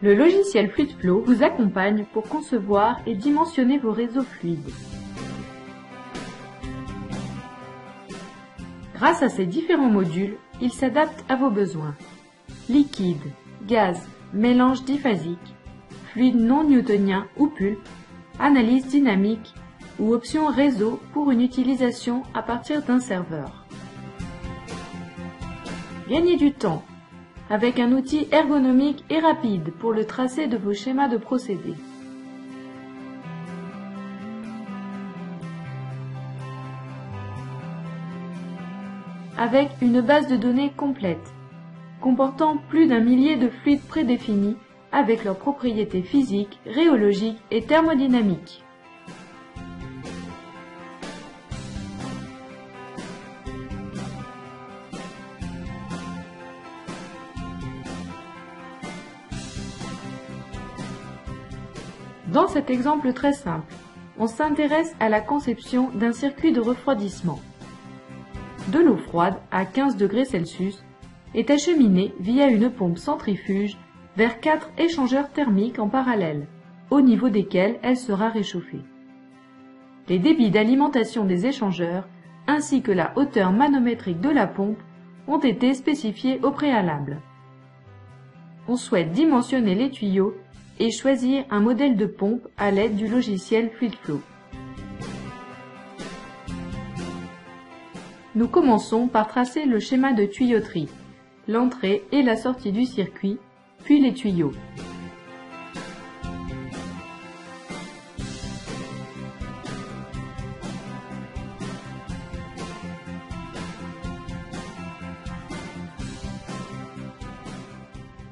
Le logiciel FluidFlow vous accompagne pour concevoir et dimensionner vos réseaux fluides. Grâce à ces différents modules, il s'adapte à vos besoins. Liquide, gaz, mélange diphasique, fluide non newtonien ou pulpe, analyse dynamique ou option réseau pour une utilisation à partir d'un serveur. Gagnez du temps avec un outil ergonomique et rapide pour le tracé de vos schémas de procédés. Avec une base de données complète, comportant plus d'1 millier de fluides prédéfinis avec leurs propriétés physiques, rhéologiques et thermodynamiques. Dans cet exemple très simple, on s'intéresse à la conception d'un circuit de refroidissement. De l'eau froide à 15 degrés Celsius est acheminée via une pompe centrifuge vers 4 échangeurs thermiques en parallèle, au niveau desquels elle sera réchauffée. Les débits d'alimentation des échangeurs ainsi que la hauteur manométrique de la pompe ont été spécifiés au préalable. On souhaite dimensionner les tuyaux et choisir un modèle de pompe à l'aide du logiciel FluidFlow. Nous commençons par tracer le schéma de tuyauterie, l'entrée et la sortie du circuit, puis les tuyaux.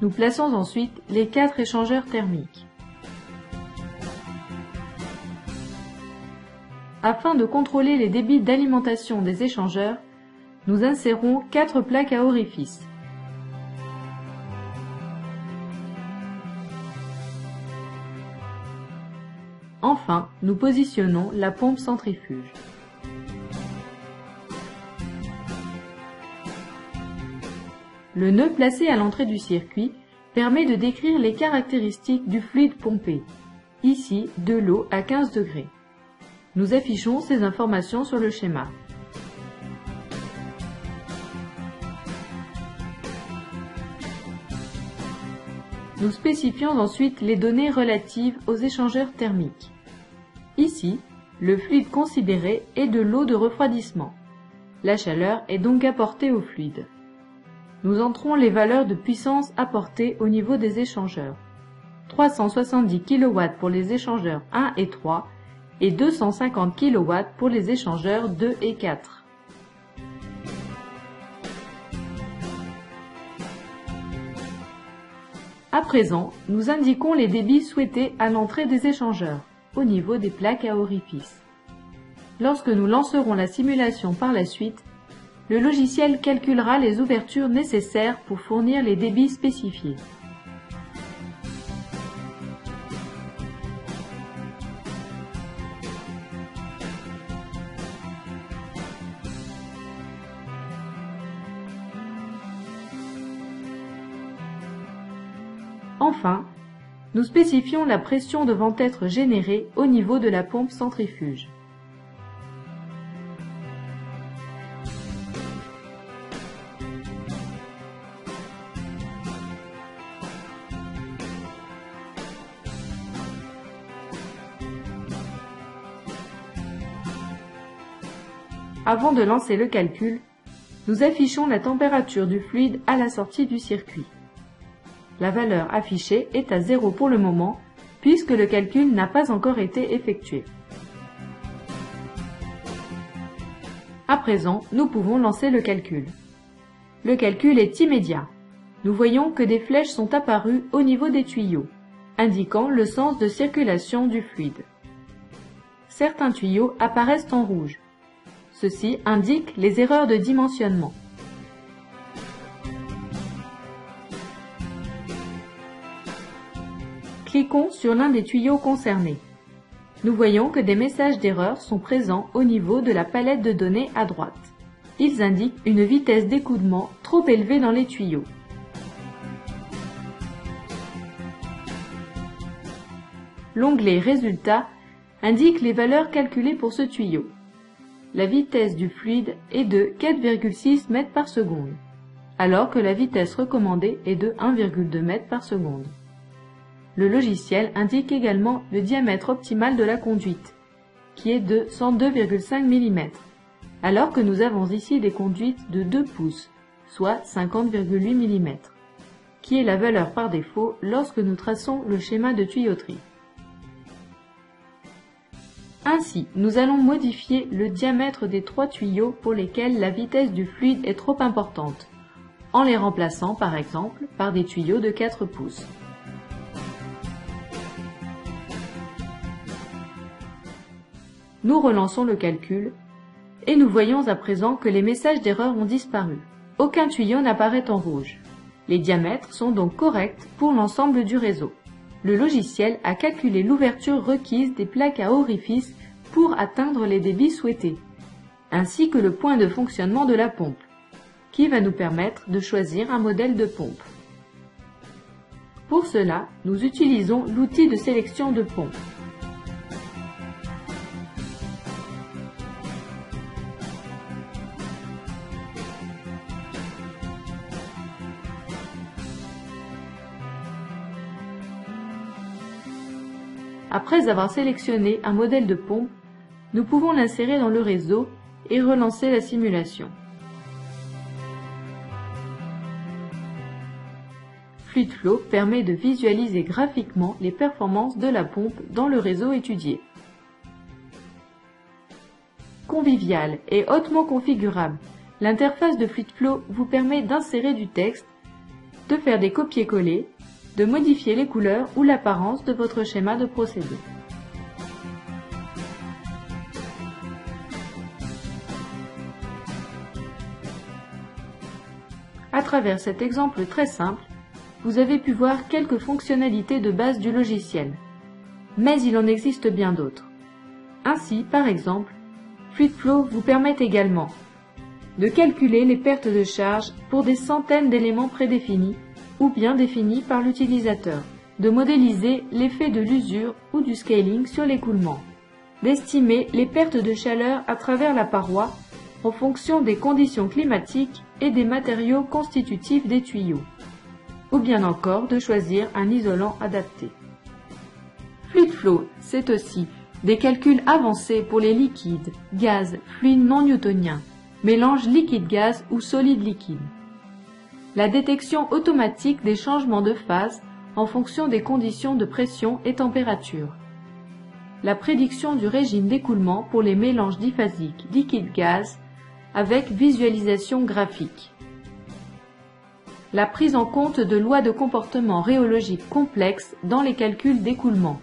Nous plaçons ensuite les 4 échangeurs thermiques. Afin de contrôler les débits d'alimentation des échangeurs, nous insérons 4 plaques à orifice. Enfin, nous positionnons la pompe centrifuge. Le nœud placé à l'entrée du circuit permet de décrire les caractéristiques du fluide pompé, ici de l'eau à 15 degrés. Nous affichons ces informations sur le schéma. Nous spécifions ensuite les données relatives aux échangeurs thermiques. Ici, le fluide considéré est de l'eau de refroidissement. La chaleur est donc apportée au fluide. Nous entrons les valeurs de puissance apportées au niveau des échangeurs. 370 kW pour les échangeurs 1 et 3 et 250 kW pour les échangeurs 2 et 4. À présent, nous indiquons les débits souhaités à l'entrée des échangeurs, au niveau des plaques à orifice. Lorsque nous lancerons la simulation par la suite, le logiciel calculera les ouvertures nécessaires pour fournir les débits spécifiés. Enfin, nous spécifions la pression devant être générée au niveau de la pompe centrifuge. Avant de lancer le calcul, nous affichons la température du fluide à la sortie du circuit. La valeur affichée est à 0 pour le moment, puisque le calcul n'a pas encore été effectué. À présent, nous pouvons lancer le calcul. Le calcul est immédiat. Nous voyons que des flèches sont apparues au niveau des tuyaux, indiquant le sens de circulation du fluide. Certains tuyaux apparaissent en rouge. Ceci indique les erreurs de dimensionnement. Cliquons sur l'un des tuyaux concernés. Nous voyons que des messages d'erreur sont présents au niveau de la palette de données à droite. Ils indiquent une vitesse d'écoulement trop élevée dans les tuyaux. l'onglet Résultats indique les valeurs calculées pour ce tuyau. La vitesse du fluide est de 4,6 mètres par seconde, alors que la vitesse recommandée est de 1,2 mètres par seconde. Le logiciel indique également le diamètre optimal de la conduite, qui est de 102,5 mm, alors que nous avons ici des conduites de 2 pouces, soit 50,8 mm, qui est la valeur par défaut lorsque nous traçons le schéma de tuyauterie. Ainsi, nous allons modifier le diamètre des 3 tuyaux pour lesquels la vitesse du fluide est trop importante, en les remplaçant par exemple par des tuyaux de 4 pouces. Nous relançons le calcul et nous voyons à présent que les messages d'erreur ont disparu. Aucun tuyau n'apparaît en rouge. Les diamètres sont donc corrects pour l'ensemble du réseau. Le logiciel a calculé l'ouverture requise des plaques à orifice pour atteindre les débits souhaités, ainsi que le point de fonctionnement de la pompe, qui va nous permettre de choisir un modèle de pompe. Pour cela, nous utilisons l'outil de sélection de pompe. Après avoir sélectionné un modèle de pompe, nous pouvons l'insérer dans le réseau et relancer la simulation. FluidFlow permet de visualiser graphiquement les performances de la pompe dans le réseau étudié. Convivial et hautement configurable, l'interface de FluidFlow vous permet d'insérer du texte, de faire des copier-coller, de modifier les couleurs ou l'apparence de votre schéma de procédé. À travers cet exemple très simple, vous avez pu voir quelques fonctionnalités de base du logiciel, mais il en existe bien d'autres. Ainsi, par exemple, FluidFlow vous permet également de calculer les pertes de charge pour des centaines d'éléments prédéfinis ou bien définis par l'utilisateur, de modéliser l'effet de l'usure ou du scaling sur l'écoulement, d'estimer les pertes de chaleur à travers la paroi en fonction des conditions climatiques et des matériaux constitutifs des tuyaux, ou bien encore de choisir un isolant adapté. FluidFlow, c'est aussi des calculs avancés pour les liquides, gaz, fluides non newtoniens, mélange liquide-gaz ou solide-liquide. La détection automatique des changements de phase en fonction des conditions de pression et température. La prédiction du régime d'écoulement pour les mélanges diphasiques liquide-gaz avec visualisation graphique. La prise en compte de lois de comportement rhéologique complexes dans les calculs d'écoulement,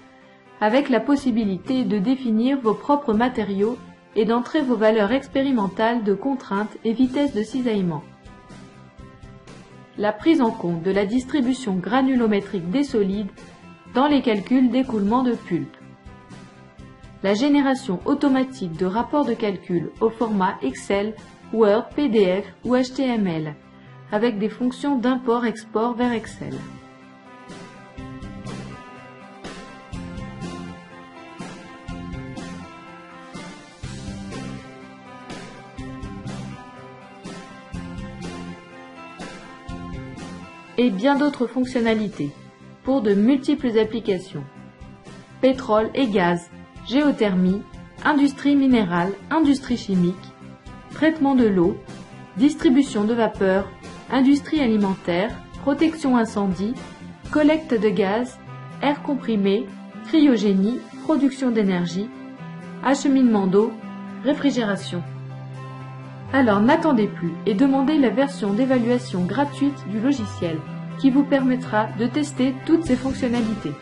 avec la possibilité de définir vos propres matériaux et d'entrer vos valeurs expérimentales de contrainte et vitesse de cisaillement. La prise en compte de la distribution granulométrique des solides dans les calculs d'écoulement de pulpe. La génération automatique de rapports de calcul au format Excel, Word, PDF ou HTML, avec des fonctions d'import-export vers Excel. Et bien d'autres fonctionnalités, pour de multiples applications. Pétrole et gaz, géothermie, industrie minérale, industrie chimique, traitement de l'eau, distribution de vapeur, industrie alimentaire, protection incendie, collecte de gaz, air comprimé, cryogénie, production d'énergie, acheminement d'eau, réfrigération. Alors n'attendez plus et demandez la version d'évaluation gratuite du logiciel qui vous permettra de tester toutes ces fonctionnalités.